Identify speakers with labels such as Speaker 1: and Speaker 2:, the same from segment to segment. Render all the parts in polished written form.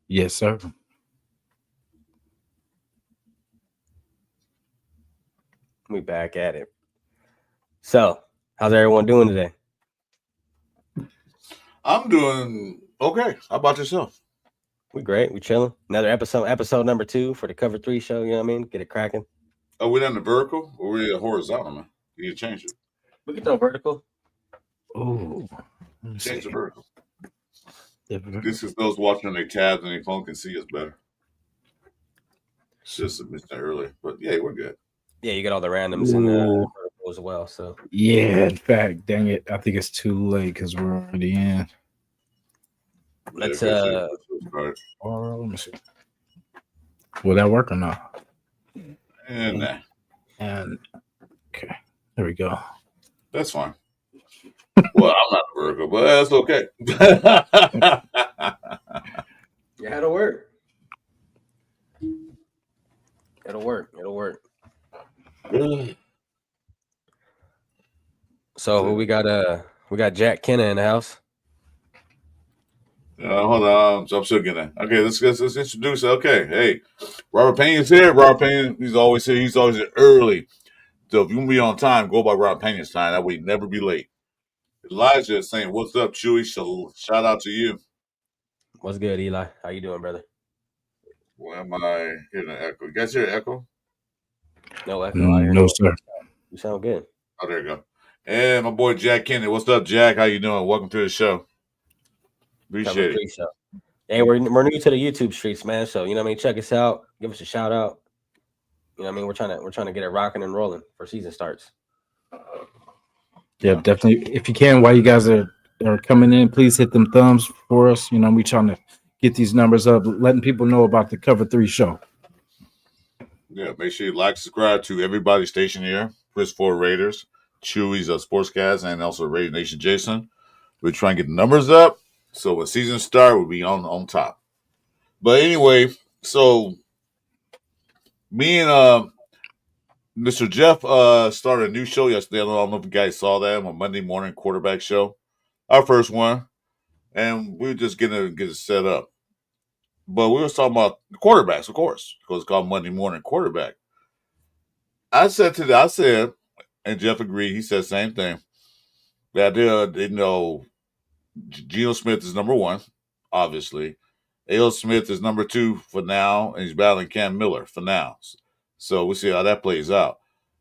Speaker 1: Yes, sir.
Speaker 2: We back at it. So, how's everyone doing today?
Speaker 3: I'm doing okay. How about yourself?
Speaker 2: We great. We chilling. Another episode number 2 for the Cover 3 show. You know what I mean? Get it cracking.
Speaker 3: Are we down the vertical or we horizontal, man? You need to change it.
Speaker 2: We can throw vertical.
Speaker 1: Oh, let me
Speaker 3: Change
Speaker 1: see.
Speaker 3: the vertical.
Speaker 1: Yeah,
Speaker 3: This is those watching on their tabs and their phone can see us better. Just mentioned that earlier, but yeah, we're good.
Speaker 2: Yeah, you got all the randoms in
Speaker 1: Ooh.
Speaker 2: vertical as well. So
Speaker 1: Yeah, in fact, dang it. I think it's too late because we're already in.
Speaker 3: Yeah,
Speaker 2: let's
Speaker 3: start.
Speaker 1: Or let me see. Will that work or not?
Speaker 3: And
Speaker 1: And okay, there we go.
Speaker 3: that's fine. Well, I'm not a vertical, but that's okay.
Speaker 2: yeah, it'll work. It'll work. It'll work. So who we got? We got Jack Kenna in the house.
Speaker 3: Hold on, I'm still getting that. Okay, let's introduce. Okay, hey, Robert Payne is here. Robert Payne, he's always here. He's always here early. So if you want to be on time, go by Robert Payne's time. That way, you never be late. Elijah is saying, "What's up, Chuy?" Shout out to you.
Speaker 2: What's good, Eli? How you doing, brother?
Speaker 3: Why am I hearing an echo? You guys hear an echo?
Speaker 2: No echo. I hear
Speaker 1: No, sir.
Speaker 2: you sound good.
Speaker 3: Oh, there you go. And my boy Jack Kennedy. What's up, Jack? How you doing? Welcome to the show.
Speaker 2: Cover
Speaker 3: Appreciate it.
Speaker 2: 3 show. Hey, we're new to the YouTube streets, man. So you know what I mean. Check us out. Give us a shout out. You know what I mean. We're trying to get it rocking and rolling for season starts.
Speaker 1: Yeah, definitely. If you can, while you guys are coming in, please hit them thumbs for us. You know, we trying to get these numbers up, letting people know about the Cover 3 show.
Speaker 3: Yeah, make sure you like, subscribe to everybody station here. Chris Four Raiders, Chewy's Sportscast, and also Raider Nation Jason. We're trying to get the numbers up, so when season start, we'll be on top. But anyway, so me and Mr. Jeff started a new show yesterday. I don't know if you guys saw that, a Monday morning quarterback show, our first one, and we were just gonna get it set up. But we were talking about the quarterbacks, of course, because it's called Monday morning quarterback. I said, and Jeff agreed. He said the same thing. That they know Geno Smith is number one, obviously. A.L. Smith is number two for now, and he's battling Cam Miller for now. So we'll see how that plays out.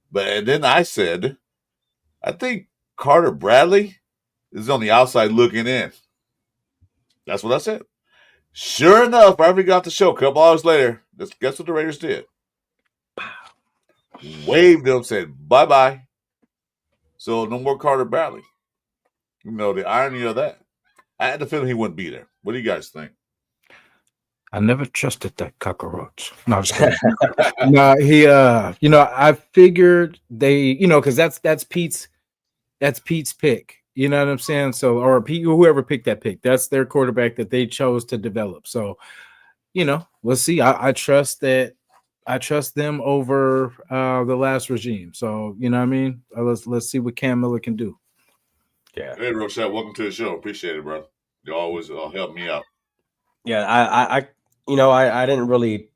Speaker 3: But and then I said, I think Carter Bradley is on the outside looking in. That's what I said. Sure enough, after we got the show, a couple hours later, guess what the Raiders did? Waved them, said bye-bye. So no more Carter Bradley. You know, the irony of that. I had the feeling he wouldn't be there. What do you guys think?
Speaker 1: I never trusted that cockroach. No, just kidding. No, he you know, I figured they, you know, because that's Pete's pick. You know what I'm saying? So, or Pete, whoever picked that pick, that's their quarterback that they chose to develop. So, you know, we'll see. I trust that. I trust them over the last regime. So, you know what I mean? Let's see what Cam Miller can do.
Speaker 2: Yeah.
Speaker 3: Hey, Rochelle, welcome to the show. Appreciate it, bro. You always help me out.
Speaker 2: Yeah, I didn't really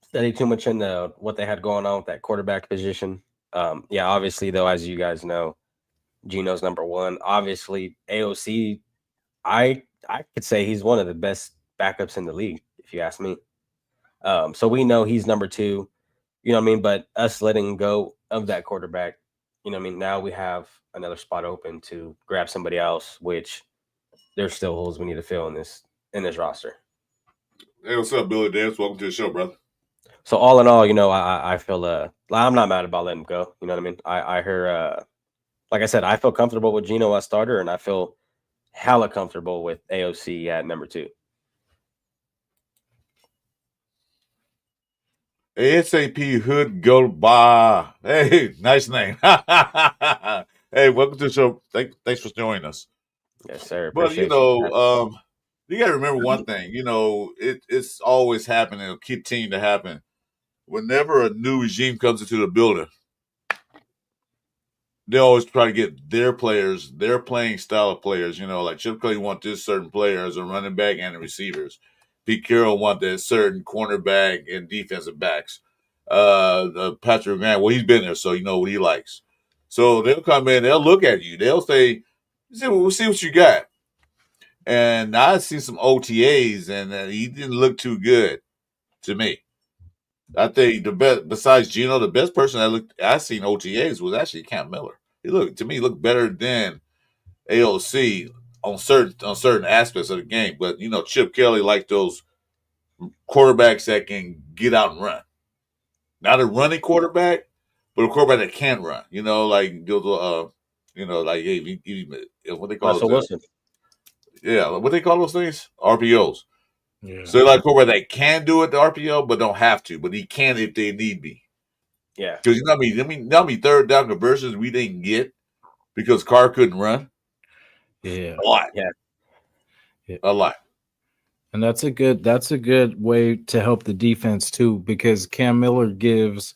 Speaker 2: study too much into what they had going on with that quarterback position. Yeah, obviously though, as you guys know, Geno's number one. Obviously, AOC, I could say he's one of the best backups in the league, if you ask me. So we know he's number two. You know what I mean? But us letting go of that quarterback, you know what I mean? Now we have another spot open to grab somebody else, which there's still holes we need to fill in this roster.
Speaker 3: Hey, what's up, Billy Dance? Welcome to the show, brother.
Speaker 2: So all in all, you know, I feel I'm not mad about letting him go. You know what I mean? I hear like I said, I feel comfortable with Geno as starter, and I feel hella comfortable with AOC at number two.
Speaker 3: ASAP Hood Go Bah. Hey, nice name. Hey, welcome to the show. Thanks for joining us.
Speaker 2: Yes, sir.
Speaker 3: But
Speaker 2: Appreciate you.
Speaker 3: you got to remember one thing. You know, it's always happening. It'll continue to happen. Whenever a new regime comes into the building, they always try to get their players, their playing style of players. You know, like Chip Kelly want this certain players, a running back and the receivers. Pete Carroll wanted certain cornerback and defensive backs. Patrick Grant, well, he's been there, so you know what he likes. So they'll come in, they'll look at you, they'll say, "We'll see what you got." And I see some OTAs, and he didn't look too good to me. I think the best, besides Gino, the best person I seen OTAs was actually Cam Miller. He looked better than AOC on certain aspects of the game. But you know, Chip Kelly liked those quarterbacks that can get out and run. Not a running quarterback, but a quarterback that can run. You know, like those, like what they call
Speaker 2: Russell Wilson.
Speaker 3: what they call those things? RPOs.
Speaker 1: Yeah.
Speaker 3: So like quarterback that can do it the RPO, but don't have to, but he can if they need be.
Speaker 2: Yeah,
Speaker 3: Because you know what I mean, how many third down conversions we didn't get because Carr couldn't run.
Speaker 1: Yeah.
Speaker 3: A lot.
Speaker 2: Yeah.
Speaker 3: A lot.
Speaker 1: And that's a good way to help the defense too, because Cam Miller gives,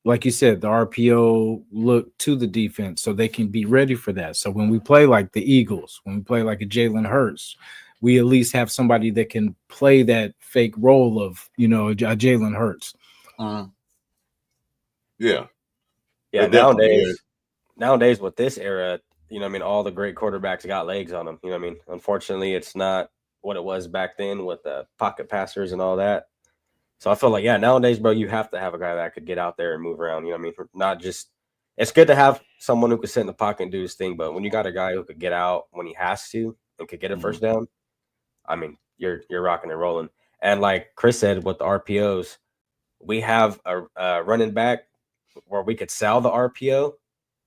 Speaker 1: like you said, the RPO look to the defense so they can be ready for that. So when we play like the Eagles, when we play like a Jalen Hurts, we at least have somebody that can play that fake role of, a Jalen Hurts.
Speaker 3: Yeah.
Speaker 2: Yeah, nowadays with this era, all the great quarterbacks got legs on them. Unfortunately, it's not what it was back then with the pocket passers and all that. So I feel like, nowadays, bro, you have to have a guy that could get out there and move around. Not just – it's good to have someone who could sit in the pocket and do his thing, but when you got a guy who could get out when he has to and could get a first down, you're rocking and rolling. And like Chris said with the RPOs, we have a running back where we could sell the RPO.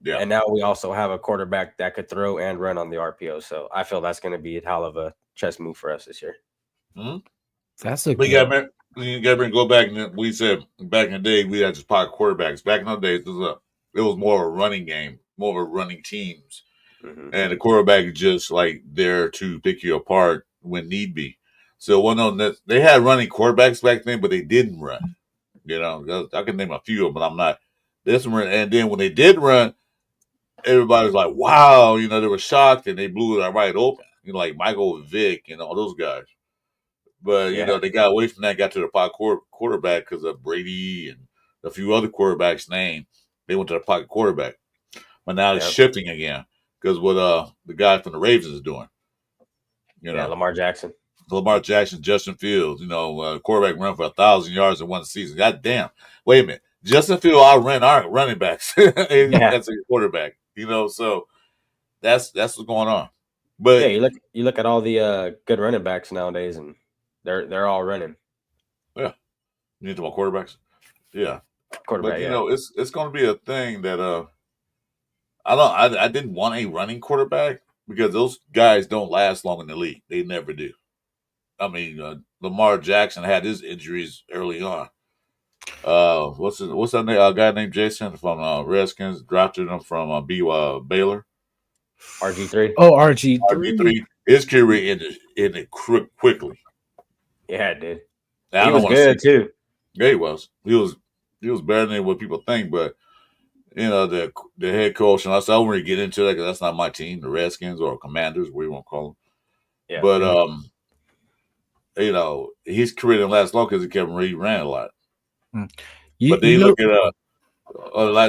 Speaker 2: Yeah. And now we also have a quarterback that could throw and run on the RPO. So I feel that's going to be a hell of a chess move for us this year.
Speaker 3: Mm-hmm.
Speaker 1: That's a
Speaker 3: good. You got to go back. And we said back in the day, we had just pocket quarterbacks. Back in those days, it was more of a running game, more of a running teams. Mm-hmm. And the quarterback is just like there to pick you apart when need be. So they had running quarterbacks back then, but they didn't run. I can name a few of them, but I'm not. This one, and then when they did run, everybody was like, "Wow!" They were shocked and they blew it right open. Like Michael Vick and all those guys. But they got away from that, got to the pocket quarterback because of Brady and a few other quarterbacks' name. They went to the pocket quarterback, but now it's shifting again because what the guy from the Ravens is doing.
Speaker 2: Lamar Jackson.
Speaker 3: Justin Fields, quarterback run for 1,000 yards in one season. God damn. Wait a minute. Justin Fields outran our running backs. That's a quarterback, so that's what's going on. But
Speaker 2: you look at all the good running backs nowadays and they're all running.
Speaker 3: Yeah. You need to talk about quarterbacks? Yeah.
Speaker 2: Quarterback,
Speaker 3: but it's gonna be a thing that I didn't want a running quarterback because those guys don't last long in the league. They never do. Lamar Jackson had his injuries early on. What's that name? A guy named Jasin from Redskins drafted him from Baylor.
Speaker 2: RG3.
Speaker 1: Oh, RG3.
Speaker 3: His career ended quickly.
Speaker 2: Yeah, it did.
Speaker 3: He
Speaker 2: was good too.
Speaker 3: Yeah, he was. He was better than what people think, but the head coach, and I don't really get into that because that's not my team, the Redskins or Commanders, what you want to call them. Yeah. But his career didn't last long because he ran a lot. But then you look at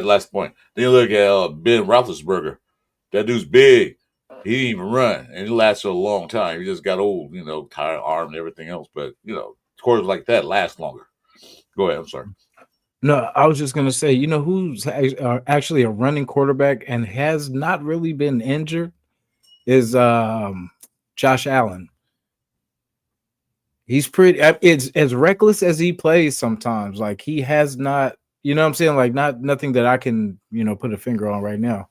Speaker 3: last point. Then you look at Ben Roethlisberger. That dude's big. He didn't even run, and he lasted a long time. He just got old, tired arm and everything else. But quarterbacks like that last longer. Go ahead. I'm sorry.
Speaker 1: No, I was just gonna say, who's actually a running quarterback and has not really been injured is Josh Allen. He's pretty. It's as reckless as he plays sometimes. Like he has not, what I'm saying, like nothing that I can, put a finger on right now.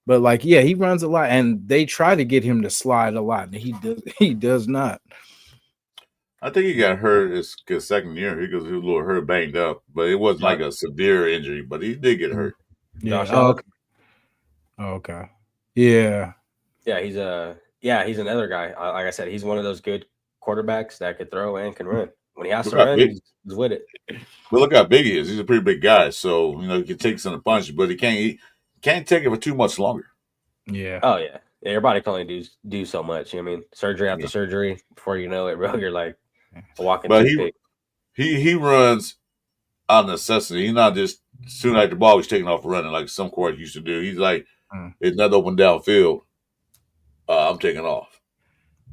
Speaker 1: But like, yeah, he runs a lot, and they try to get him to slide a lot, and he does not.
Speaker 3: I think he got hurt his second year. He was a little hurt, banged up, but it wasn't like a severe injury. But he did get hurt.
Speaker 1: Yeah. Okay. Okay. Yeah.
Speaker 2: Yeah. He's another guy. Like I said, he's one of those good quarterbacks that could throw and can run. When he has to run, he's with it.
Speaker 3: Well, look how big he is. He's a pretty big guy, so he can take some punch, but he can't take it for too much longer.
Speaker 1: Yeah.
Speaker 2: Oh yeah. Your body can only do so much. Surgery after surgery. Before you know it, bro, you're like A walking
Speaker 3: But
Speaker 2: toothpick.
Speaker 3: he runs out of necessity. He's not just soon like the ball, he's taking off running like some quarterbacks used to do. He's like, it's not open downfield. I'm taking off.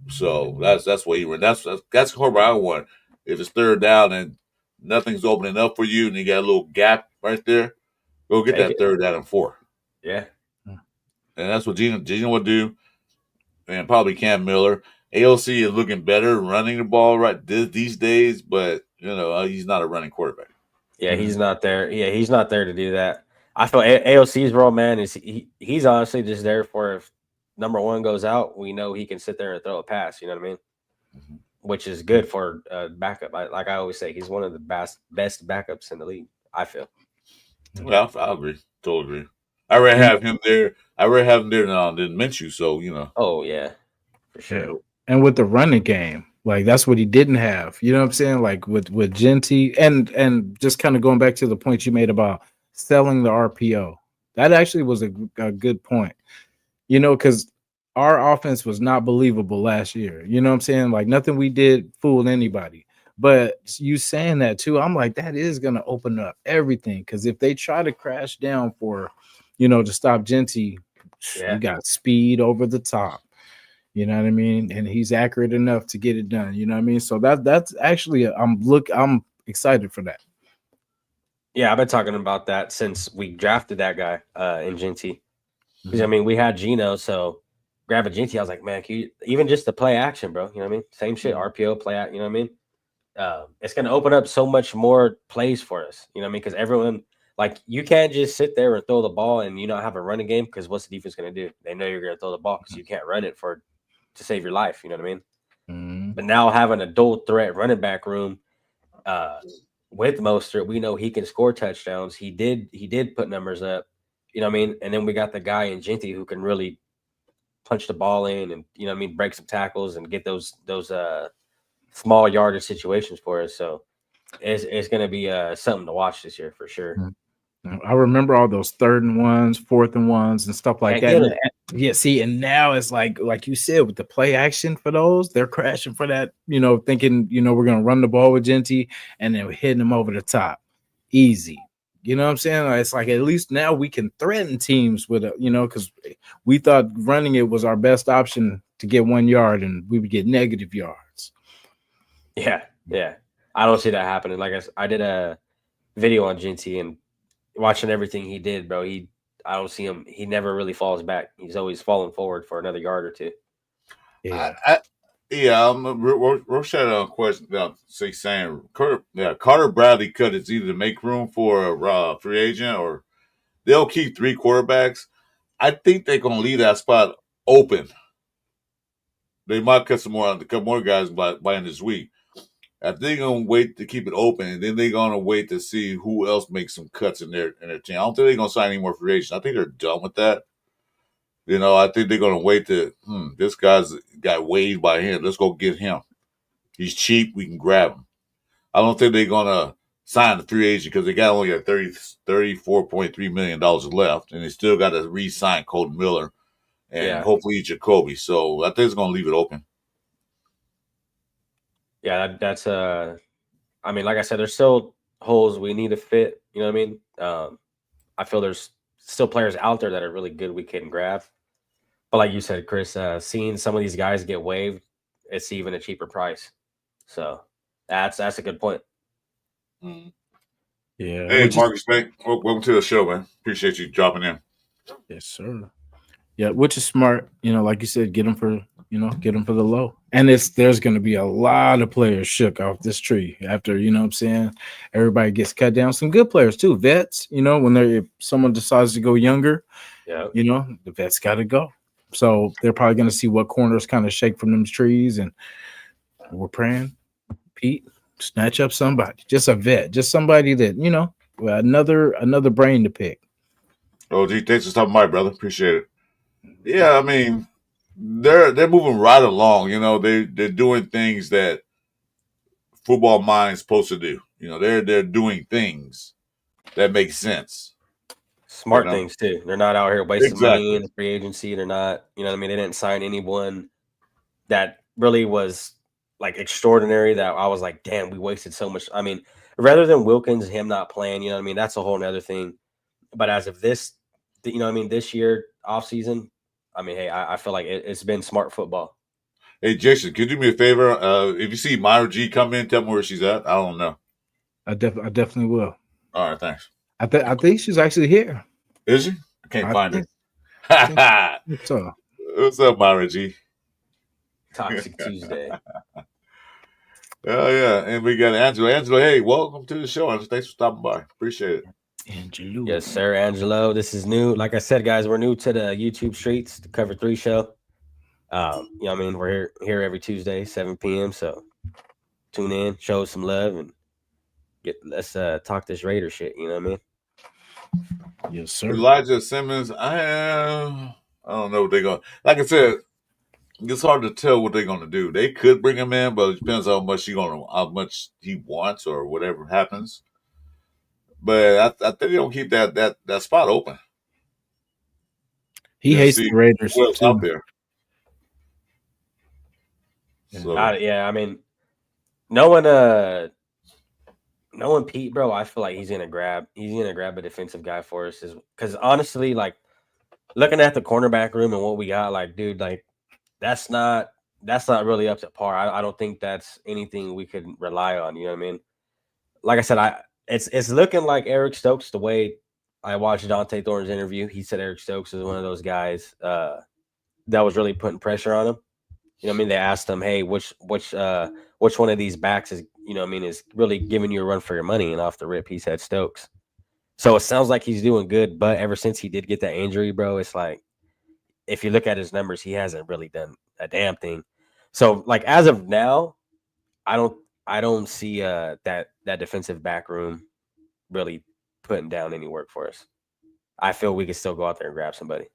Speaker 3: So that's what he ran. That's the quarterback I want. If it's third down and nothing's opening up for you, and you got a little gap right there, go get
Speaker 2: Take
Speaker 3: that
Speaker 2: it.
Speaker 3: third down and 4.
Speaker 2: Yeah.
Speaker 3: And that's what Gino would do, and probably Cam Miller. AOC is looking better running the ball right these days, but he's not a running quarterback.
Speaker 2: Yeah, he's not there. Yeah, he's not there to do that. I feel AOC's role, man, is he's honestly just there for if number one goes out, we know he can sit there and throw a pass. You know what I mean?
Speaker 3: Mm-hmm.
Speaker 2: Which is good for backup. Like I always say, he's one of the best backups in the league. I feel.
Speaker 3: Well, I agree. Totally agree. I rather have him there. Than Minshew. So
Speaker 2: Oh yeah, for sure.
Speaker 1: Yeah. And with the running game, like that's what he didn't have. You know what I'm saying? Like with Genty and just kind of going back to the point you made about selling the RPO. That actually was a good point. Because our offense was not believable last year. You know what I'm saying? Like nothing we did fooled anybody. But you saying that too, I'm like, that is going to open up everything. Because if they try to crash down for, to stop Genty, you got speed over the top. You know what I mean? And he's accurate enough to get it done. You know what I mean? So that's actually I'm excited for that.
Speaker 2: Yeah, I've been talking about that since we drafted that guy in Genty. Because I mean, we had Gino, so grabbing Genty, I was like, man, even just the play action, bro. You know what I mean? Same shit, RPO play out. You know what I mean? It's going to open up so much more plays for us. You know what I mean? Because everyone, like, you can't just sit there and throw the ball and not have a running game. Because what's the defense going to do? They know you're going to throw the ball because you can't run it to save your life. You know what I mean?
Speaker 1: Mm-hmm.
Speaker 2: But now having a dual threat running back room with Mostert, we know he can score touchdowns. He did put numbers up. You know what I mean? And then we got the guy in Genty who can really punch the ball in and, you know what I mean, break some tackles and get those small yardage situations for us. So it's going to be something to watch this year for sure.
Speaker 1: I remember all those 3rd and 1s, 4th and 1s and stuff like that. Yeah, see, and now it's like you said, with the play action for those, they're crashing for that, thinking, we're going to run the ball with Genty and then hitting them over the top. Easy. You know what I'm saying? It's like at least now we can threaten teams with because we thought running it was our best option to get 1 yard and we would get negative yards.
Speaker 2: Yeah. I don't see that happening. Like I did a video on Genty and watching everything he did, bro. I don't see him. He never really falls back. He's always falling forward for another yard or two.
Speaker 1: Yeah.
Speaker 3: Roche had a question about saying Carter Bradley cut is either to make room for a free agent or they'll keep 3 quarterbacks. I think they're going to leave that spot open. They might cut more guys by end of this week. I think they're going to wait to keep it open, and then they're going to wait to see who else makes some cuts in their team. I don't think they're going to sign any more free agents. I think they're done with that. I think they're going to wait to, this guy's got waived by him. Let's go get him. He's cheap. We can grab him. I don't think they're going to sign the free agent because they got only got $34.3 million left, and they still got to re-sign Colton Miller and hopefully Jacoby. So I think it's going to leave it open.
Speaker 2: Yeah, that's I mean, like I said, there's still holes we need to fit. You know what I mean? I feel there's still players out there that are really good we can grab. But like you said, Chris, seeing some of these guys get waived, it's even a cheaper price. So that's a good point.
Speaker 3: Mm.
Speaker 1: Yeah.
Speaker 3: Hey, Marcus, welcome to the show, man. Appreciate you dropping in.
Speaker 1: Yes, sir. Yeah, which is smart. Like you said, get them for the low. And there's going to be a lot of players shook off this tree after, what I'm saying, everybody gets cut down. Some good players too, vets. If someone decides to go younger, the vets got to go. So they're probably going to see what corners kind of shake from them trees, and we're praying, Pete, snatch up somebody, just a vet, just somebody that another brain to pick.
Speaker 3: Oh, gee, thanks for stopping by, brother. Appreciate it. Yeah, I mean, they're moving right along. They're doing things that football mind is supposed to do. They're doing things that make sense.
Speaker 2: Smart things too. They're not out here wasting money in the free agency. They're not, they didn't sign anyone that really was like extraordinary that I was like, damn, we wasted so much. I mean, rather than Wilkins, him not playing, you know what I mean? That's a whole nother thing. But as of this, you know what I mean, this year off season, I mean, hey, I feel like it's been smart football.
Speaker 3: Hey, Jason, could you do me a favor? If you see Myra G come in, tell me where she's at. I don't know.
Speaker 1: I definitely will.
Speaker 3: All right, thanks.
Speaker 1: I think she's actually here.
Speaker 3: Is she? I can't find her.
Speaker 1: So,
Speaker 3: What's up, Myra G?
Speaker 2: Toxic Tuesday.
Speaker 3: Oh, yeah. And we got Angelo. Angelo, hey, welcome to the show. Thanks for stopping by. Appreciate it.
Speaker 1: Angelo.
Speaker 2: Yes, sir, Angelo. This is new. Like I said, guys, we're new to the YouTube streets, the Cover 3 show. You know what I mean? We're here every Tuesday, 7 p.m. So tune in, show us some love, and let's talk this Raider shit. You know what I mean?
Speaker 1: Yes, sir.
Speaker 3: Elijah Simmons, I don't know what they're going to. Like I said, it's hard to tell what they're going to do. They could bring him in, but it depends how much he wants or whatever happens. But I think they're going to keep that spot open.
Speaker 1: He hates the Raiders
Speaker 3: what's
Speaker 1: too.
Speaker 3: out there.
Speaker 1: Yeah.
Speaker 3: So,
Speaker 2: I mean, no one Pete, bro. I feel like he's gonna grab a defensive guy for us, because honestly, like looking at the cornerback room and what we got, like, dude, like that's not really up to par. I don't think that's anything we could rely on. You know what I mean? Like I said, it's looking like Eric Stokes. The way I watched Dante Thorne's interview, he said Eric Stokes is one of those guys that was really putting pressure on him. You know what I mean? They asked him, hey, which one of these backs is, you know what I mean, is really giving you a run for your money? And off the rip, he said Stokes. So it sounds like he's doing good, but ever since he did get that injury, bro, it's like, if you look at his numbers, he hasn't really done a damn thing. So, like, as of now, I don't see that defensive back room really putting down any work for us. I feel we could still go out there and grab somebody.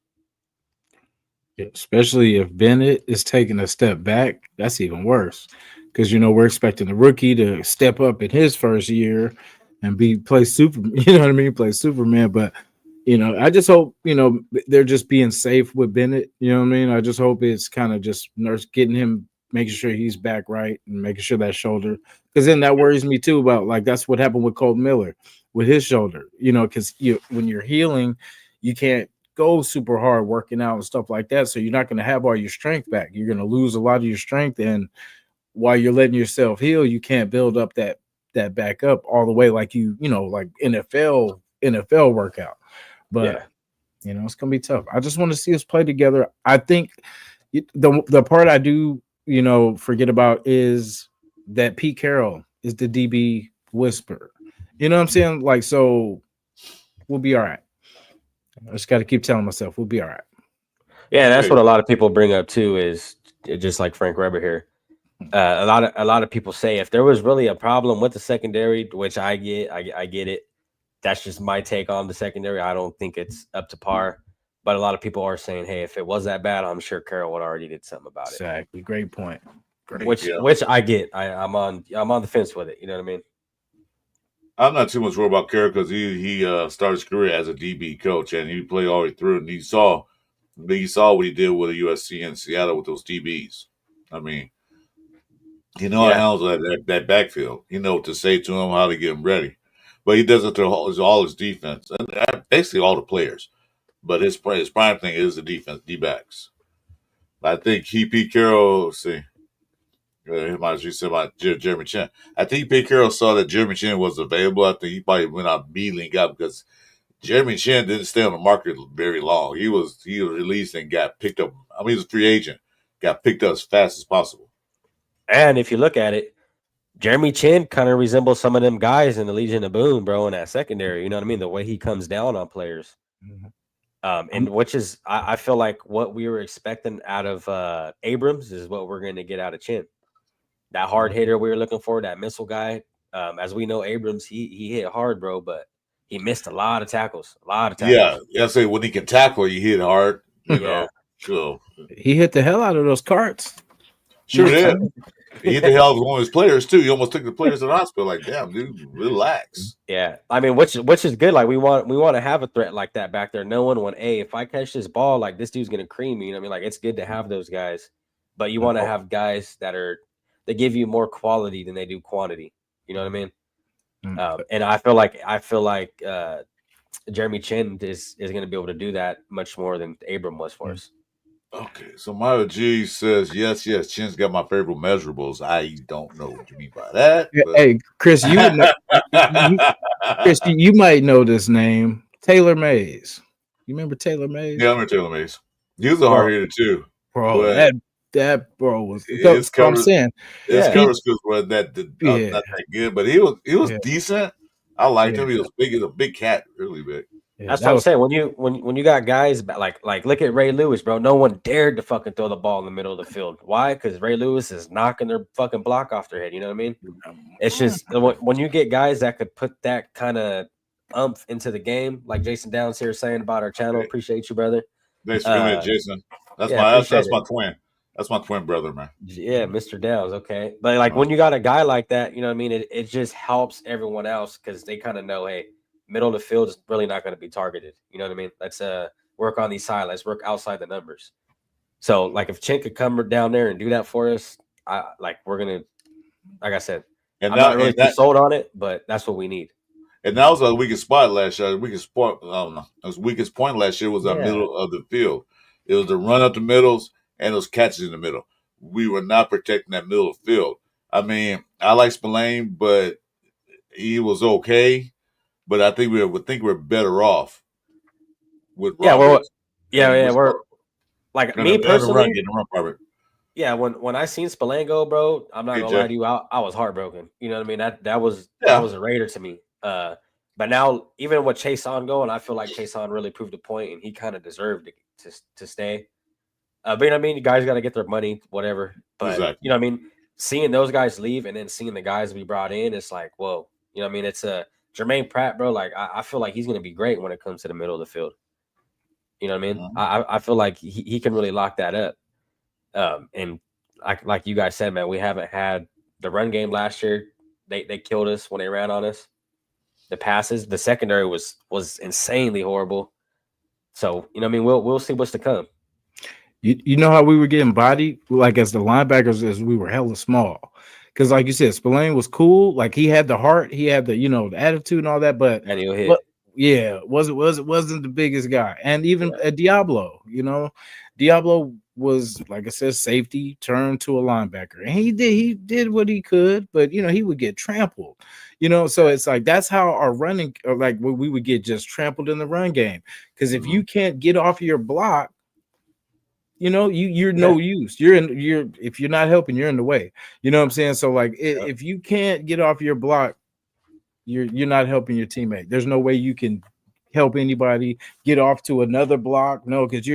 Speaker 1: Yeah, especially if Bennett is taking a step back, that's even worse. Because we're expecting the rookie to step up in his first year and play Superman. You know what I mean? Play Superman. But I just hope they're just being safe with Bennett. You know what I mean? I just hope it's kind of just getting him, making sure he's back right and making sure that shoulder. Because then that worries me too about, like, that's what happened with Colt Miller with his shoulder. Because when you're healing, you can't go super hard working out and stuff like that. So you're not going to have all your strength back. You're going to lose a lot of your strength, and while you're letting yourself heal, you can't build up that back up all the way like like NFL workout. But it's gonna be tough. I just want to see us play together. I think the part I do forget about is that Pete Carroll is the DB whisperer. You know what I'm saying? Like, so we'll be all right. I just got to keep telling myself we'll be all right.
Speaker 2: Yeah, that's what a lot of people bring up too, is just like Frank Weber here. A lot of people say if there was really a problem with the secondary, which I get it. That's just my take on the secondary. I don't think it's up to par, but a lot of people are saying, hey, if it was that bad, I'm sure Carroll would already did something about it.
Speaker 1: Exactly. Great point.
Speaker 2: Which I get. I'm on the fence with it. You know what I mean?
Speaker 3: I'm not too much worried about Carroll because he started his career as a DB coach and he played all the way through, and he saw what he did with the USC and Seattle with those DBs. I mean, how to handle that backfield. What to say to him, how to get him ready. But he does it to all his defense, and basically all the players. But his prime thing is the defense, D-backs. I think Pete Carroll, you said about Jeremy Chin. I think Pete Carroll saw that Jeremy Chin was available. I think he probably went out immediately and got, because Jeremy Chin didn't stay on the market very long. He was released and got picked up. I mean, he was a free agent, got picked up as fast as possible.
Speaker 2: And if you look at it, Jeremy Chin kind of resembles some of them guys in the Legion of Boom, bro, in that secondary. You know what I mean? The way he comes down on players. And which is, I feel like what we were expecting out of Abrams is what we're going to get out of Chin. That hard hitter we were looking for, that missile guy. As we know, Abrams, he hit hard, bro, but he missed a lot of tackles.
Speaker 3: Yeah, I say when he can tackle, he hit hard. You know, so
Speaker 1: he hit the hell out of those carts.
Speaker 3: Sure did. He hit the hell out of one of his players too. He almost took the players to the hospital. Like, damn, dude, relax.
Speaker 2: Yeah, I mean, which is good. Like, we want to have a threat like that back there, knowing when, hey, if I catch this ball, like, this dude's gonna cream me. You know what I mean? Like, it's good to have those guys, but you want to have guys that are they give you more quality than they do quantity. You know what I mean?
Speaker 1: Mm.
Speaker 2: And I feel like Jeremy Chin is going to be able to do that much more than Abram was for us.
Speaker 3: Okay, so Mario G says yes. Chin's got my favorite measurables. I don't know what you mean by that. But...
Speaker 1: Hey, Chris, you would know. Chris, you might know this name, Taylor Mays. You remember Taylor Mays?
Speaker 3: Yeah, I'm gonna tell him Mace. He was a hard hitter too,
Speaker 1: bro.
Speaker 3: but
Speaker 1: That bro was.
Speaker 3: his
Speaker 1: So I'm
Speaker 3: cover
Speaker 1: saying,
Speaker 3: cover skills were not
Speaker 1: yeah,
Speaker 3: that good. But he was
Speaker 1: yeah,
Speaker 3: decent. I liked
Speaker 1: yeah,
Speaker 3: him. He was big. He's a big cat, really big.
Speaker 1: yeah.
Speaker 2: That's
Speaker 1: That
Speaker 2: what I'm
Speaker 1: was
Speaker 2: saying. When you got guys like look at Ray Lewis, bro. No one dared to fucking throw the ball in the middle of the field. Why? Because Ray Lewis is knocking their fucking block off their head. You know what I mean? It's just when you get guys that could put that kind of umph into the game, like Jason Downs here saying about our channel.
Speaker 3: Okay.
Speaker 2: Appreciate you, brother.
Speaker 3: Thanks for coming in, Jason. That's
Speaker 2: appreciate
Speaker 3: my twin. That's my twin brother, man.
Speaker 2: Yeah, Mr. Downs. Okay, but like when you got a guy like that, you know what I mean. It just helps everyone else because they kind of know, hey, middle of the field is really not going to be targeted. You know what I mean? Let's work on these side. Let's work outside the numbers. So like if Chin could come down there and do that for us, we're gonna, like I said, I'm not really too sold on it, but that's what we need.
Speaker 3: And that was our weakest spot last year. Weakest point last year was our middle of the field. It was the run up the middles and those catches in the middle. We were not protecting that middle of the field. I mean, I like Spillane, but he was okay. But I think we're better off with Roberts.
Speaker 2: We're like me personally.
Speaker 3: Robert.
Speaker 2: Yeah, when I seen Spillane go, bro, I'm not gonna lie to you, I was heartbroken. You know what I mean? That was a Raider to me. But now even with Jasin going, I feel like Jasin really proved a point, and he kind of deserved to stay. But you know what I mean? You guys got to get their money, whatever. But you know what I mean? Seeing those guys leave and then seeing the guys we brought in, it's like, whoa. You know what I mean? It's a Jermaine Pratt, bro. Like I feel like he's gonna be great when it comes to the middle of the field. You know what I mean? I feel like he can really lock that up. And like you guys said, man, we haven't had the run game last year. They killed us when they ran on us. The passes, the secondary was insanely horrible. So you know what I mean? We'll see what's to come.
Speaker 1: You know how we were getting bodied, like as the linebackers, as we were hella small. Because like you said, Spillane was cool. Like he had the heart, he had the the attitude and all that. But wasn't the biggest guy. And even Diablo, Diablo was, like I said, safety turned to a linebacker, and he did what he could, but he would get trampled. So it's like that's how our running, or like we would get just trampled in the run game. Because if you can't get off your block, you're no use. If you're not helping, you're in the way. You know what I'm saying? So like if you can't get off your block, you're not helping your teammate. There's no way you can help anybody get off to another block. No, because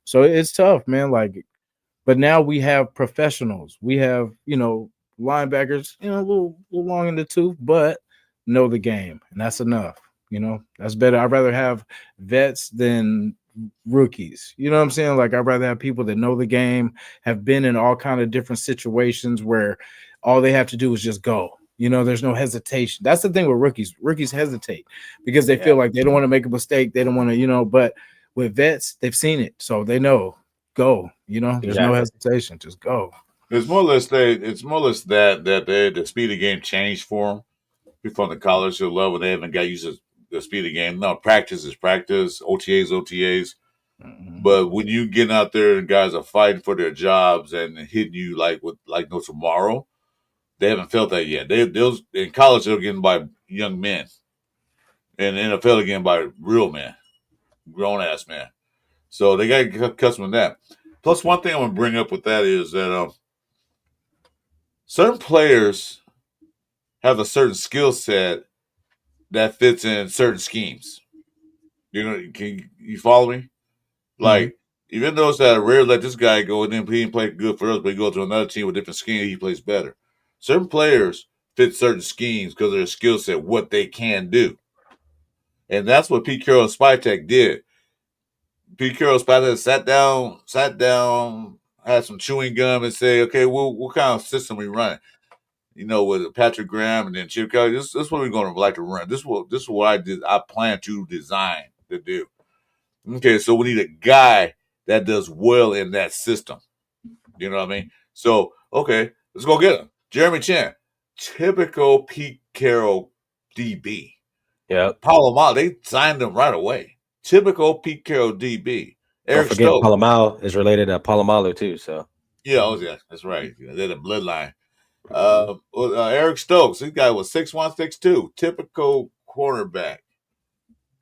Speaker 1: so it's tough, man. Like, but now we have professionals. We have, linebackers, a little long in the tooth, but know the game, and that's enough. That's better. I'd rather have vets than rookies. You know what I'm saying? Like, I'd rather have people that know the game, have been in all kind of different situations where all they have to do is just go. There's no hesitation. That's the thing with rookies. Rookies hesitate because they feel like they don't want to make a mistake. They don't want to, but with vets, they've seen it. So they know, go, there's no hesitation. Just go.
Speaker 3: It's more or less that the speed of game changed for them. People from the college level, they haven't got used to the speed of game. No, practice is practice, OTAs. Mm-hmm. But when you get out there and guys are fighting for their jobs and hitting you like no tomorrow, they haven't felt that yet. Those in college, they're getting by young men. And in the NFL, they're getting by real men, grown ass men. So they got to get accustomed to that. Plus, one thing I want to bring up with that is that certain players have a certain skill set that fits in certain schemes. Can you follow me? Like, even those that are rare, let this guy go and then he didn't play good for us, but he goes to another team with a different scheme, he plays better. Certain players fit certain schemes because of their skill set, what they can do. And that's what Pete Carroll and Spytek did. Pete Carroll and Spytek sat down, had some chewing gum and say, okay, what kind of system we running? With Patrick Graham and then Chip Kelly, this is what we're going to like to run. This is what I plan to design to do. Okay, so we need a guy that does well in that system. You know what I mean? So, okay, let's go get him. Jeremy Chin, typical Pete Carroll DB.
Speaker 2: Yep.
Speaker 3: Palomalo, they signed him right away. Typical Pete Carroll DB.
Speaker 2: Don't
Speaker 3: Eric
Speaker 2: forget
Speaker 3: Stokes.
Speaker 2: Palomalo is related to Palomalu too. So
Speaker 3: Yeah, that's right. They're the bloodline. Eric Stokes, this guy was 6'1", 6'2", typical cornerback.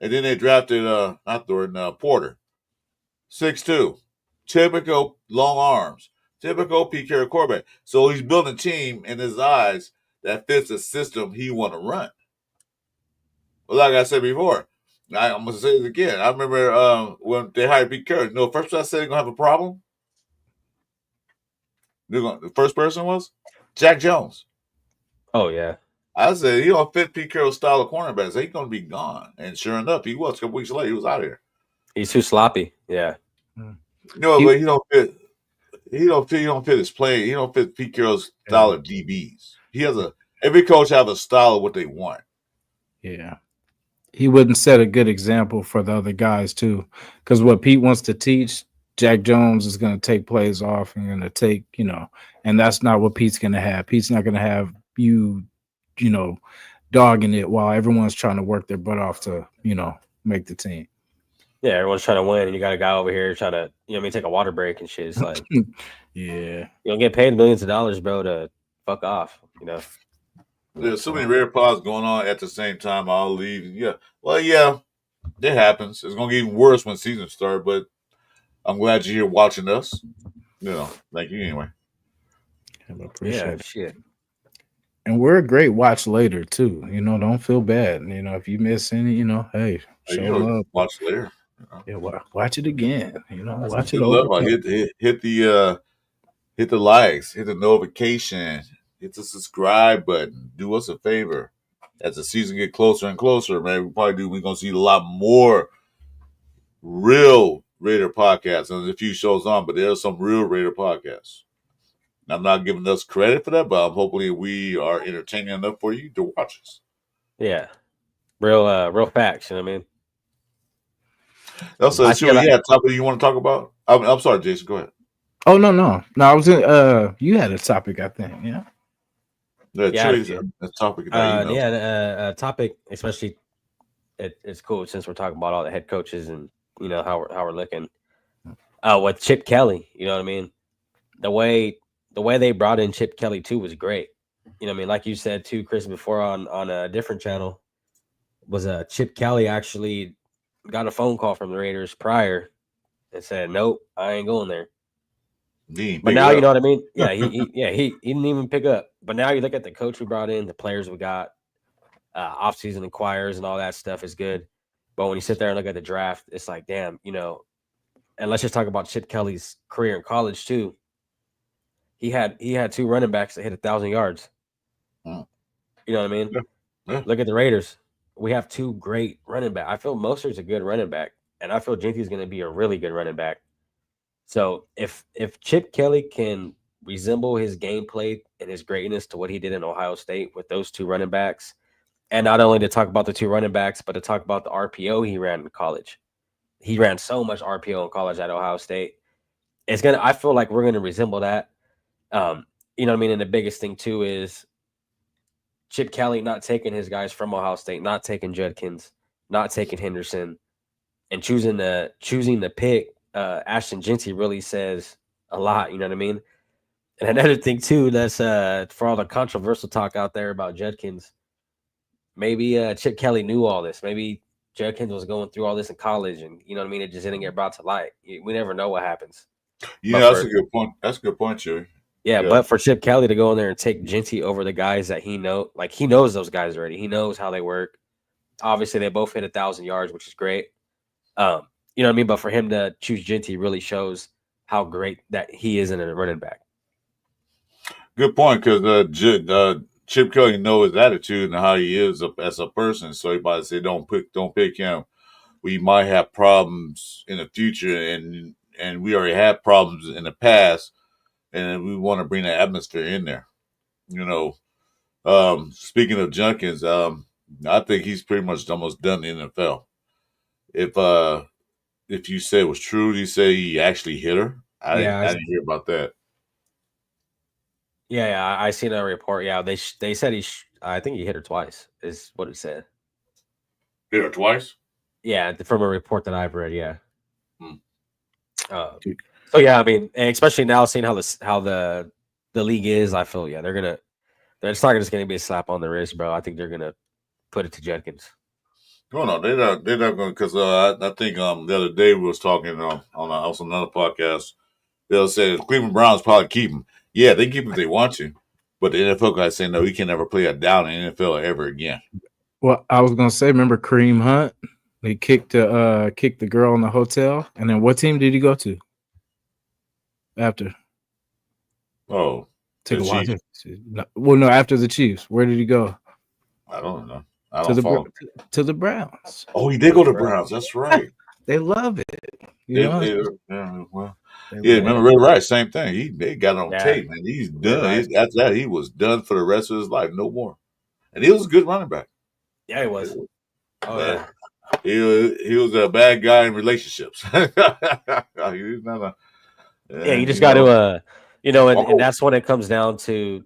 Speaker 3: And then they drafted not Thornton, Porter, 6'2", typical long arms, typical Pete Carroll quarterback. So he's building a team in his eyes that fits the system he want to run. Well, like I said before, I'm gonna say it again. I remember when they hired Pete Carroll. You know, first I said they're gonna have a problem. The first person was Jack Jones.
Speaker 2: oh yeah,
Speaker 3: I said he don't fit Pete Carroll's style of cornerback. So he's gonna be gone. And sure enough, he was. A couple weeks later, he was out of here.
Speaker 2: he's too sloppy. Yeah,
Speaker 3: No, but he don't fit. He don't fit his play. He don't fit Pete Carroll's style of DBs. He has every coach have a style of what they want.
Speaker 1: Yeah. He wouldn't set a good example for the other guys too. Because what Pete wants to teach, Jack Jones is going to take plays off and going to take, and that's not what Pete's going to have. Pete's not going to have you dogging it while everyone's trying to work their butt off to, make the team.
Speaker 2: yeah. Everyone's trying to win, and you got a guy over here trying to, take a water break and shit. It's like,
Speaker 1: yeah,
Speaker 2: you don't get paid millions of dollars, bro, to fuck off.
Speaker 3: There's so many rare pods going on at the same time. I'll leave. Yeah, well, yeah, it happens. It's gonna get even worse when season starts. But I'm glad you're here watching us. Thank you anyway.
Speaker 1: I appreciate it.
Speaker 2: Shit.
Speaker 1: And we're a great watch later too. Don't feel bad. If you miss any, hey, show up.
Speaker 3: Watch later.
Speaker 1: Yeah, watch it again. Watch it
Speaker 3: over.
Speaker 1: over.
Speaker 3: Hit the likes, hit the notification, hit the subscribe button. Do us a favor. As the season get closer and closer, man, we're gonna see a lot more real Raider podcasts. And there's a few shows on, but there's some real Raider podcasts. I'm not giving us credit for that, but hopefully we are entertaining enough for you to watch us.
Speaker 2: Yeah. Real facts, you know what I mean?
Speaker 3: Also, topic you want to talk about? I'm sorry, Jason, go ahead.
Speaker 1: Oh no! I was in. You had a topic, I think. Yeah.
Speaker 3: A topic.
Speaker 2: A topic, especially. It's cool since we're talking about all the head coaches and how we're looking. With Chip Kelly, you know what I mean. The way they brought in Chip Kelly too was great. You know what I mean. Like you said too, Chris, before on a different channel, was Chip Kelly actually got a phone call from the Raiders prior and said, "Nope, I ain't going there." But now you know what I mean. Yeah, he didn't even pick up. But now you look at the coach we brought in, the players we got, offseason inquires and all that stuff is good. But when you sit there and look at the draft, it's like, damn, And let's just talk about Chip Kelly's career in college too. He had 2 running backs that hit 1,000 yards.
Speaker 3: Oh.
Speaker 2: You know what I mean?
Speaker 3: Yeah.
Speaker 2: Look at the Raiders. We have 2 great running backs. I feel Mostert's a good running back, and I feel Jinty's going to be a really good running back. So if Chip Kelly can resemble his gameplay and his greatness to what he did in Ohio State with those 2 running backs, and not only to talk about the 2 running backs, but to talk about the RPO he ran in college. He ran so much RPO in college at Ohio State. I feel like we're gonna resemble that. You know what I mean? And the biggest thing too is Chip Kelly not taking his guys from Ohio State, not taking Judkins, not taking Henderson, and choosing the pick Ashton Jeanty really says a lot, you know what I mean? And another thing too, that's for all the controversial talk out there about Judkins, maybe Chip Kelly knew all this. Maybe Judkins was going through all this in college, and you know what I mean. It just didn't get brought to light. We never know what happens.
Speaker 3: That's a good point. That's a good point, Chuy.
Speaker 2: Yeah, but for Chip Kelly to go in there and take Jeanty over the guys that he knows those guys already. He knows how they work. Obviously, they both hit 1,000 yards, which is great. You know what I mean? But for him to choose Jeanty really shows how great that he is in a running back.
Speaker 3: Good point, because Chip Kelly knows his attitude and how he is as a person. So he might say, don't pick him. We might have problems in the future, and we already had problems in the past, and we want to bring that atmosphere in there. Speaking of Jenkins, I think he's pretty much almost done in the NFL. If you say it was true, you say he actually hit her. I didn't hear about that.
Speaker 2: Yeah, I seen a report. Yeah, they said I think he hit her twice. Is what it said.
Speaker 3: Hit her twice.
Speaker 2: Yeah, from a report that I've read. Yeah.
Speaker 3: Hmm.
Speaker 1: Dude.
Speaker 2: So yeah, I mean, and especially now seeing how the league is, I feel yeah it's not just gonna be a slap on the wrist, bro. I think they're gonna put it to Judkins.
Speaker 3: No, they're not going because I think the other day we was talking on also another podcast. They'll say Cleveland Browns probably keep him. Yeah, they keep him if they want to, but the NFL guys say no, he can never play a down in the NFL ever again.
Speaker 1: Well, I was gonna say, remember Kareem Hunt? He kicked the girl in the hotel, and then what team did he go to after?
Speaker 3: Oh,
Speaker 1: Take
Speaker 3: the
Speaker 1: a watch.
Speaker 3: Chiefs.
Speaker 1: No, after the Chiefs, where did he go?
Speaker 3: I don't know. I
Speaker 1: To
Speaker 3: don't
Speaker 1: the
Speaker 3: follow.
Speaker 1: to the Browns.
Speaker 3: Oh, he did go to Browns. That's right.
Speaker 1: They love it.
Speaker 3: Well,
Speaker 1: They
Speaker 3: yeah,
Speaker 1: love
Speaker 3: remember
Speaker 1: it.
Speaker 3: Ray Rice, same thing. They got it on
Speaker 2: Yeah.
Speaker 3: tape, man. He's
Speaker 2: Ray
Speaker 3: done.
Speaker 2: Rice.
Speaker 3: After that, he was done for the rest of his life. No more. And he was a good running back.
Speaker 2: Yeah, he was. Oh
Speaker 3: But
Speaker 2: yeah.
Speaker 3: he was a bad guy in relationships. He was not
Speaker 2: Yeah, you just got to and that's when it comes down to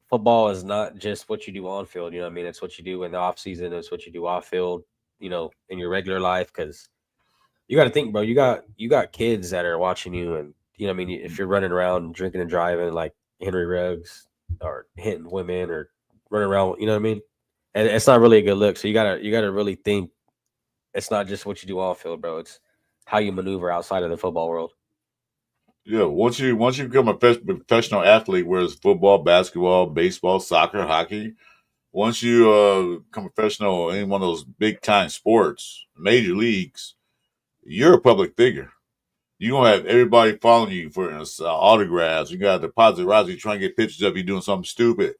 Speaker 2: football is not just what you do on field, you know what I mean? It's what you do in the off season, it's what you do off field, in your regular life cuz you got to think, bro, you got kids that are watching you and you know what I mean, if you're running around drinking and driving like Henry Ruggs or hitting women or running around, you know what I mean? And it's not really a good look. So you got to really think it's not just what you do off field, bro. It's how you maneuver outside of the football world.
Speaker 3: Yeah, once you become a professional athlete, whether it's football, basketball, baseball, soccer, hockey, once you become a professional in one of those big time sports, major leagues, you're a public figure. You're gonna have everybody following you for autographs. You got deposit rise. You trying to get pictures of you doing something stupid.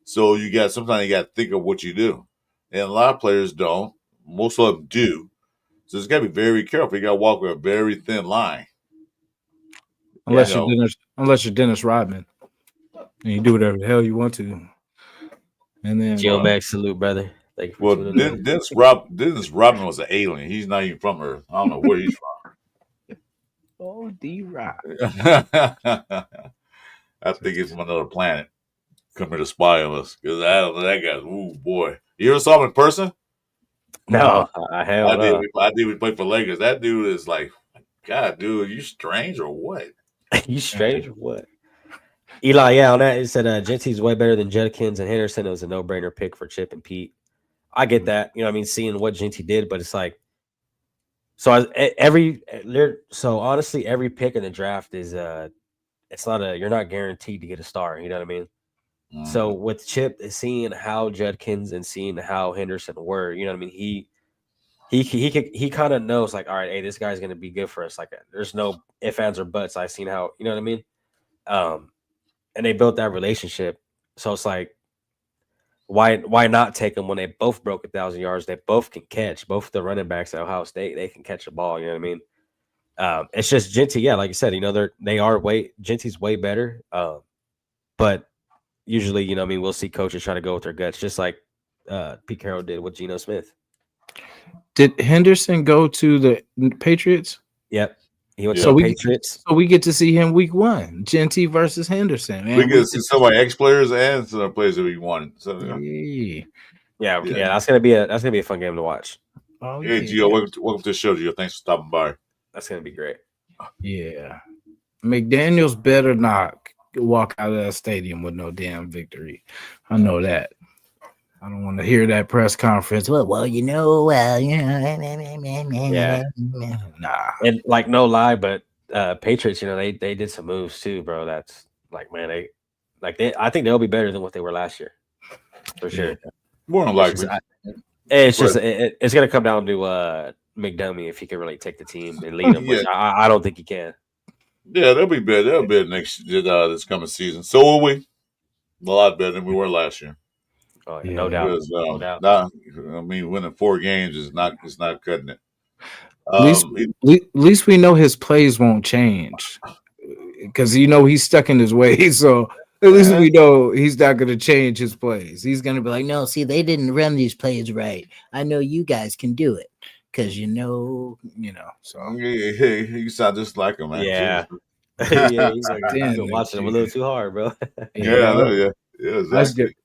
Speaker 3: So sometimes you got to think of what you do, and a lot of players don't. Most of them do. So it's got to be very careful. You got to walk with a very thin line.
Speaker 1: Unless you're Dennis Rodman, and you do whatever the hell you want to. And then
Speaker 2: Max, salute, brother. Thank you for tuning in.
Speaker 3: Dennis Rodman was an alien. He's not even from Earth. I don't know where he's from.
Speaker 1: Oh, D-Rock.
Speaker 3: I think he's from another planet. Come here to spy on us. Because I don't know that guy. Ooh, boy. You ever saw him in person?
Speaker 2: No, I have.
Speaker 3: I did. We played for Lakers. That dude is like, God, dude, you strange or what?
Speaker 2: You strange or what? Eli, yeah, on that, it said Genty's way better than Judkins and Henderson. It was a no-brainer pick for Chip and Pete. I get that. You know what I mean? Seeing what Genty did, but it's like, so honestly, every pick in the draft is you're not guaranteed to get a star. You know what I mean? Mm-hmm. So with Chip, seeing how Judkins and seeing how Henderson were, you know what I mean? He kind of knows like, all right, hey, this guy's gonna be good for us. Like, there's no ifs, ands, or buts. I've seen how, you know what I mean? And they built that relationship. So it's like, why not take them when they both broke 1,000 yards? They both can catch. Both the running backs at Ohio State, they can catch the ball. You know what I mean? It's just Genty, yeah, like you said, Genty's way better. But usually, you know what I mean, we'll see coaches try to go with their guts, just like Pete Carroll did with Geno Smith.
Speaker 1: Did Henderson go to the Patriots?
Speaker 2: Yep. He went to the Patriots.
Speaker 1: So we get to see him week 1. Genty versus Henderson. Man.
Speaker 3: We get to see some of ex-players and some players that we won. So,
Speaker 2: yeah, that's gonna be a fun game to watch.
Speaker 3: Oh, hey, Gio, welcome to the show, Gio. Thanks for stopping by.
Speaker 2: That's gonna be great.
Speaker 1: Yeah. McDaniels better not walk out of that stadium with no damn victory. I know that. I don't want to hear that press conference. Well,
Speaker 2: yeah.
Speaker 1: Nah.
Speaker 2: And like, no lie, but Patriots, you know, they did some moves too, bro. That's like, man, I think they'll be better than what they were last year, for sure.
Speaker 3: More than likely.
Speaker 2: It's gonna come down to McDummy if he can really take the team and lead them, which I don't think he can.
Speaker 3: Yeah, they'll be better. They'll be better this coming season. So will we. A lot better than we were last year.
Speaker 2: Oh, yeah, no doubt.
Speaker 3: Because,
Speaker 2: no doubt.
Speaker 3: I mean, winning 4 games is not cutting it.
Speaker 1: At least we know his plays won't change because he's stuck in his ways. So at least we know he's not going to change his plays. He's going to be like, no, see, they didn't run these plays right. I know you guys can do it because So
Speaker 3: you sound just like him, man.
Speaker 2: Yeah. Yeah, he's like,
Speaker 1: Damn,
Speaker 2: you're watching him a little too hard, bro.
Speaker 3: Yeah, I know,
Speaker 1: yeah.
Speaker 3: yeah,
Speaker 1: I
Speaker 3: exactly.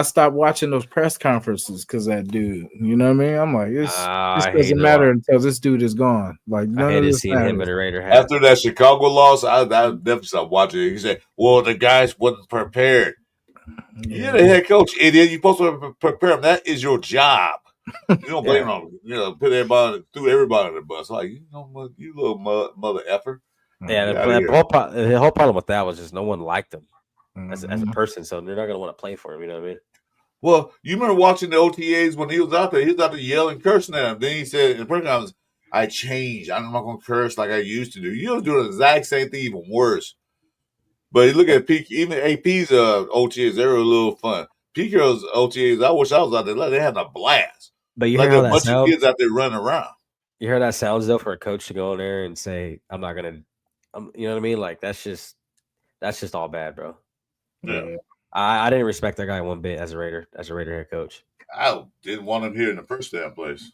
Speaker 1: stopped watching those press conferences because that dude. You know what I mean? I'm like, this
Speaker 2: I
Speaker 1: doesn't
Speaker 2: hated
Speaker 1: matter
Speaker 2: him.
Speaker 1: until this dude is gone. Like
Speaker 2: I
Speaker 1: none of
Speaker 2: hated
Speaker 1: this
Speaker 2: seeing him in
Speaker 1: matters.
Speaker 2: a Raider hat.
Speaker 3: After that Chicago loss, I definitely stopped watching it. He said, "Well, the guys wasn't prepared." You're the head coach, idiot. You're supposed to prepare them. That is your job. You don't blame
Speaker 2: Yeah.
Speaker 3: them. Put everybody through everybody on the bus. Like you little mother effer.
Speaker 2: Yeah,
Speaker 3: Get out of here.
Speaker 2: the whole problem with that was just no one liked him as a
Speaker 1: Mhm.
Speaker 2: person, so they're not gonna want to play for him. You know what I mean?
Speaker 3: Well, you remember watching the OTAs when he was out there? He was out there yelling, cursing at him. Then he said in the press conference, "I changed. I'm not going to curse like I used to do." You was doing the exact same thing, even worse. But you look at Peak, even AP's OTAs, they were a little fun. PK's OTAs, I wish I was out there. Like, they had a blast.
Speaker 2: But you
Speaker 3: Like
Speaker 2: hear how
Speaker 3: a
Speaker 2: that
Speaker 3: bunch of
Speaker 2: sounds?
Speaker 3: kids out there running around.
Speaker 2: You hear that sounds though for a coach to go in there and say, "I'm not gonna," you know what I mean? Like that's just all bad, bro.
Speaker 3: Yeah.
Speaker 2: I didn't respect that guy one bit as a Raider head coach.
Speaker 3: I didn't want him here in the first damn place.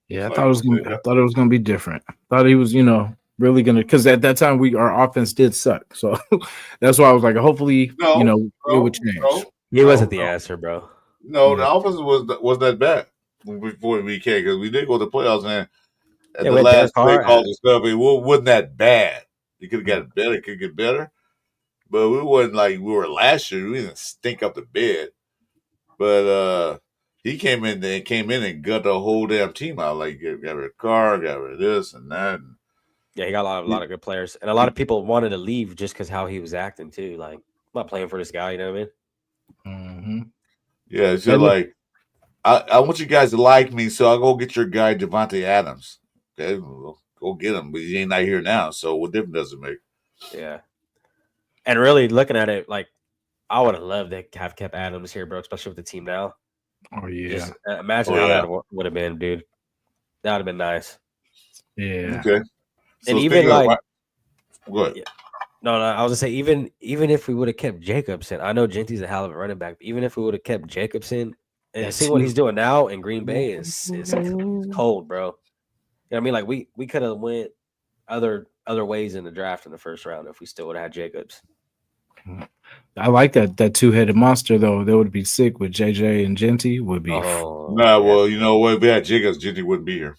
Speaker 1: Yeah,
Speaker 3: It's
Speaker 1: I thought it was gonna be different. Thought he was, really gonna, because at that time our offense did suck. So that's why I was like, hopefully, it would change.
Speaker 2: He wasn't the answer, bro.
Speaker 3: No,
Speaker 1: Yeah.
Speaker 3: the offense was that bad before we came because we did go to the playoffs and at
Speaker 2: Yeah,
Speaker 3: the
Speaker 2: with
Speaker 3: last
Speaker 2: Derek
Speaker 3: play
Speaker 2: Carr,
Speaker 3: calls and stuff, it wasn't that bad. It could have got better, it could get better, but we wasn't like we were last year. We didn't stink up the bed, but he came in and got the whole damn team out. Like got rid of Carr, got rid of this and that.
Speaker 2: Yeah, he got a lot of good players, and a lot of people wanted to leave just because how he was acting too. Like, I'm not playing for this guy. You know what I mean?
Speaker 1: Mm-hmm.
Speaker 3: Yeah, it's just like I want you guys to like me, so I'll go get your guy Devontae Adams. Okay, well, go get him, but he ain't not here now. So what difference does it make?
Speaker 2: Yeah. And really looking at it, like I would have loved to have kept Adams here, bro, especially with the team now.
Speaker 1: Oh yeah.
Speaker 2: Just imagine how that would have been, dude. That would have been nice.
Speaker 1: Yeah.
Speaker 3: Okay. So
Speaker 2: And even like,
Speaker 3: go ahead.
Speaker 2: Yeah. No, I was gonna say even if we would have kept Jacobson, I know Genty's a hell of a running back. But even if we would have kept Jacobson and seeing what he's doing now in Green Bay is cold, bro. You know what I mean? Like we could have went other ways in the draft in the first round if we still would have had Jacobs.
Speaker 1: I like that two-headed monster though. That would be sick with JJ and Genty would be.
Speaker 3: Well, you know what? If we had Jacobs, Genty wouldn't be here.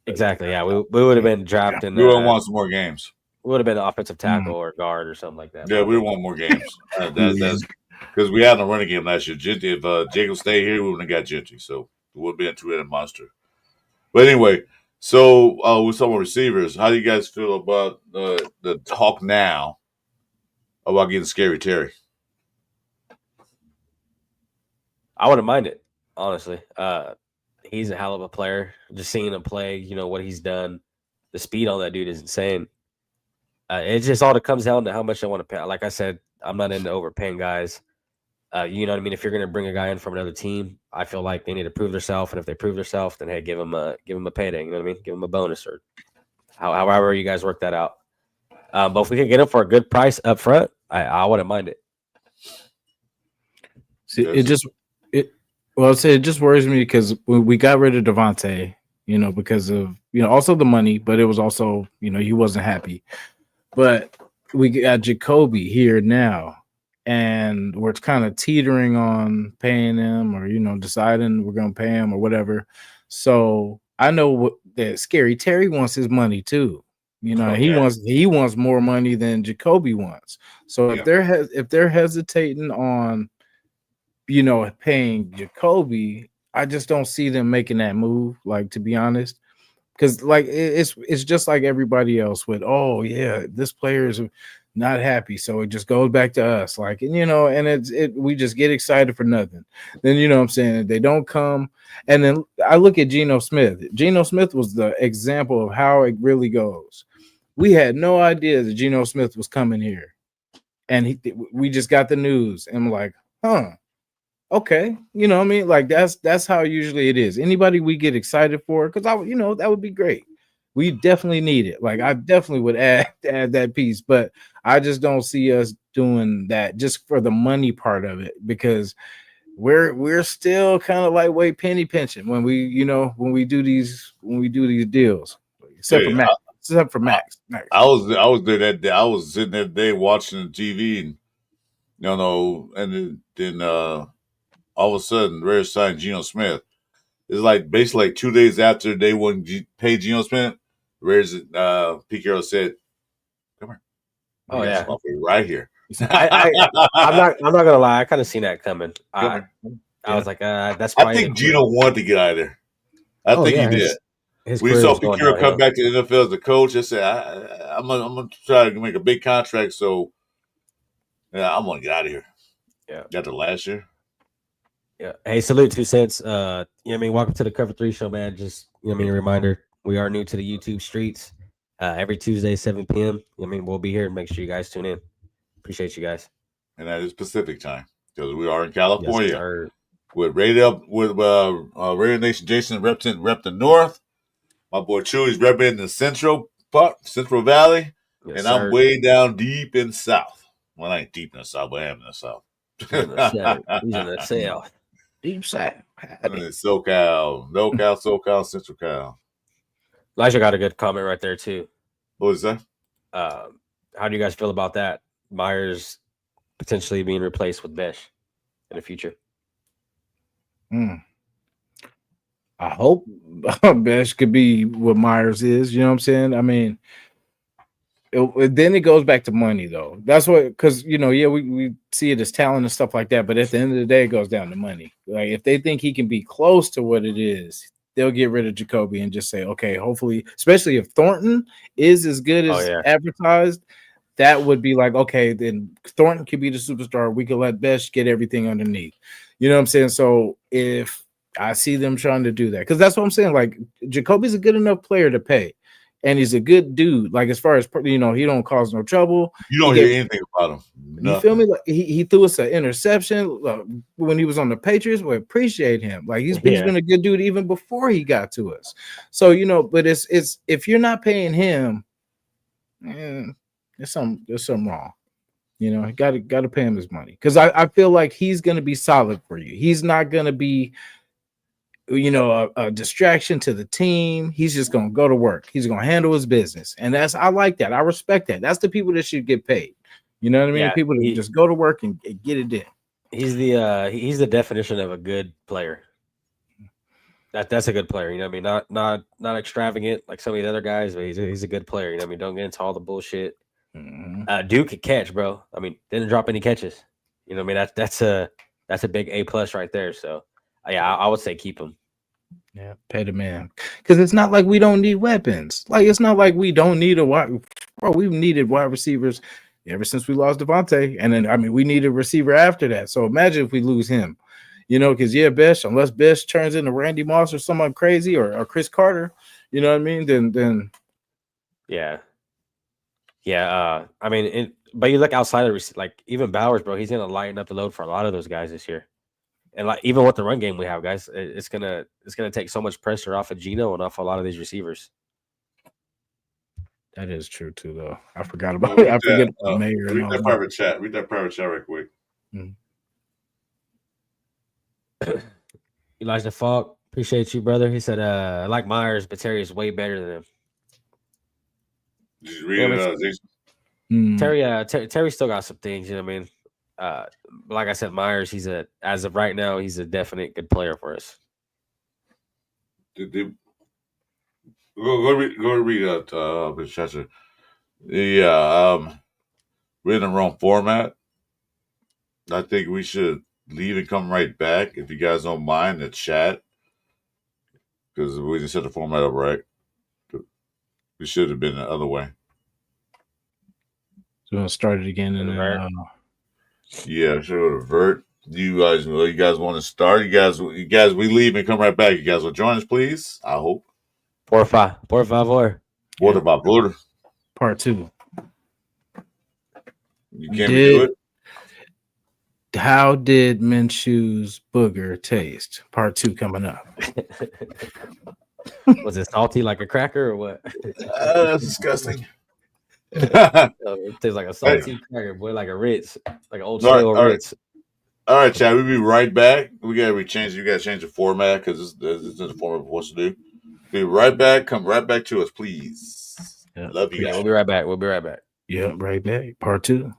Speaker 2: Exactly. Yeah, we would have been drafting.
Speaker 3: We would have won some more games.
Speaker 2: We would have been an offensive tackle or guard or something like that.
Speaker 3: Yeah, we want more games. That's because we had a running game last year. Genty, if Jacob stayed here, we wouldn't have got Genty. So it would be a two-headed monster. But anyway, so with some receivers, how do you guys feel about the talk now about getting Scary Terry?
Speaker 2: I wouldn't mind it, honestly. He's a hell of a player. Just seeing him play, what he's done, the speed on that dude is insane. It just all comes down to how much I want to pay. Like I said, I'm not into overpaying guys. You know what I mean? If you're going to bring a guy in from another team, I feel like they need to prove themselves. And if they prove themselves, then hey, give them a payday. You know what I mean? Give them a bonus or however you guys work that out. But if we can get him for a good price up front, I wouldn't mind it.
Speaker 1: See, it just worries me because we got rid of Devontae, because of also the money, but it was also he wasn't happy. But we got Jacoby here now, and we're kind of teetering on paying him or deciding we're gonna pay him or whatever. So I know that Scary Terry wants his money too. He wants more money than Jacoby wants. So if they're hesitating on paying Jacoby, I just don't see them making that move, like, to be honest. Because like it's just like everybody else with, oh yeah, this player is not happy, so it just goes back to us, like, and we just get excited for nothing. Then what I'm saying, they don't come, and then I look at Geno Smith. Geno Smith was the example of how it really goes. We had no idea that Geno Smith was coming here, and we just got the news, and I'm like, huh. Okay, what I mean? Like that's how usually it is. Anybody we get excited for, because that would be great. We definitely need it. Like I definitely would add that piece, but I just don't see us doing that just for the money part of it, because we're still kind of lightweight penny pinching when we do these deals. Except except for Max.
Speaker 3: I was there that day. I was sitting that day watching the TV, and and then all of a sudden, Raiders signed Geno Smith. It's like basically like 2 days after they wouldn't pay Geno Smith, Raiders Pete Carroll said, "Come here,
Speaker 2: Oh yeah,
Speaker 3: right here."
Speaker 2: I'm not gonna lie. I kind of seen that coming. I
Speaker 1: Yeah.
Speaker 2: was like, that's.
Speaker 3: I think Geno wanted to get out of there. I think he did.
Speaker 2: His
Speaker 3: We
Speaker 2: career
Speaker 3: saw
Speaker 2: was
Speaker 3: Pete
Speaker 2: going
Speaker 3: Carroll come
Speaker 2: downhill.
Speaker 3: back to the NFL as a coach. I said, I'm gonna try to make a big contract, so I'm gonna get out of here.
Speaker 2: Yeah,
Speaker 3: got the last year.
Speaker 2: Yeah. Hey, salute 2 cents. You know what I mean? Welcome to the Cover 3 show, man. Just, you know what I mean? A reminder, we are new to the YouTube streets. Every Tuesday, 7 p.m. You know what I mean? We'll be here. Make sure you guys tune in. Appreciate you guys.
Speaker 3: And that is Pacific time because we are in California.
Speaker 2: Yes,
Speaker 3: with Raider Nation Jasin rep the North. My boy Chuy is representing the Central Valley.
Speaker 2: yes,
Speaker 3: and
Speaker 2: sir.
Speaker 3: I'm way down deep in the South. Well, I ain't deep in the South, but I am in the South.
Speaker 2: He's in the South.
Speaker 1: Deep South.
Speaker 3: SoCal, NoCal, SoCal, Central Cal.
Speaker 2: Elijah got a good comment right there, too.
Speaker 3: What was that?
Speaker 2: How do you guys feel about that? Myers potentially being replaced with Besh in the future.
Speaker 1: I hope Besh could be what Myers is. You know what I'm saying? I mean, then it goes back to money, though. That's what, because, we see it as talent and stuff like that. But at the end of the day, it goes down to money. Like, if they think he can be close to what it is, they'll get rid of Jacoby and just say, okay, hopefully, especially if Thornton is as good as advertised, that would be like, okay, then Thornton could be the superstar. We could let Besh get everything underneath. You know what I'm saying? So if I see them trying to do that, because that's what I'm saying. Like, Jacoby's a good enough player to pay, and he's a good dude. Like, as far as, he don't cause no trouble.
Speaker 3: You don't hear anything about him.
Speaker 1: Nothing. You feel me? Like, he threw us an interception when he was on the Patriots. We appreciate him. Like, he's been a good dude even before he got to us. So, but it's if you're not paying him, there's something wrong. Got to pay him his money, because I feel like he's going to be solid for you. He's not going to be, a distraction to the team. He's just going to go to work. He's going to handle his business, and I like that. I respect that. That's the people that should get paid. You know what I mean? People that just go to work and get it in.
Speaker 2: He's the definition of a good player. That's a good player. You know what I mean? Not extravagant like some of the other guys, but he's a good player. You know what I mean? Don't get into all the bullshit. Dude could catch, bro. I mean, didn't drop any catches. You know what I mean? That's a big A+ right there. So I would say keep him.
Speaker 1: Yeah, pay the man, because it's not like we don't need weapons. Like, it's not like we don't need we've needed wide receivers ever since we lost Devontae, and then we need a receiver after that. So imagine if we lose him, because Besh, unless Besh turns into Randy Moss or someone crazy or Chris Carter, you know what I mean? Then
Speaker 2: yeah. But you look outside of like even Bowers, bro. He's gonna lighten up the load for a lot of those guys this year, and like even with the run game we have, guys, it's gonna take so much pressure off of Geno and off a lot of these receivers.
Speaker 1: That is true too, though. I forgot about it. I forget Mayor.
Speaker 3: Read that private chat. Read that private chat right quick.
Speaker 2: Elijah Falk, appreciate you, brother. He said, I like Myers, but Terry is way better than him.
Speaker 3: Did you read it, Jason?
Speaker 2: Terry still got some things, you know what I mean? Like I said, Myers, as of right now, he's a definite good player for us.
Speaker 3: Go read Mr. Chester. We're in the wrong format. I think we should leave and come right back, if you guys don't mind, the chat, because we didn't set the format up right. We should have been the other way.
Speaker 1: So we'll start it again, and then
Speaker 3: sure. Revert. You guys want to start? You guys, we leave and come right back. You guys will join us, please. I hope.
Speaker 2: Por favor.
Speaker 1: Part 2.
Speaker 3: You can't do it.
Speaker 1: How did Minshew's booger taste? Part 2 coming up.
Speaker 2: Was it salty like a cracker or what?
Speaker 3: That's disgusting.
Speaker 2: It tastes like a salty cracker, boy, like a Ritz, like an old stale Ritz.
Speaker 3: All right, Chad, we'll be right back. You gotta change the format, because this is the format of what to do. Be right back. Come right back to us, please. Love you
Speaker 2: Yeah,
Speaker 3: guys.
Speaker 2: we'll be right back. We'll be right back.
Speaker 1: Yeah, right back. Part 2.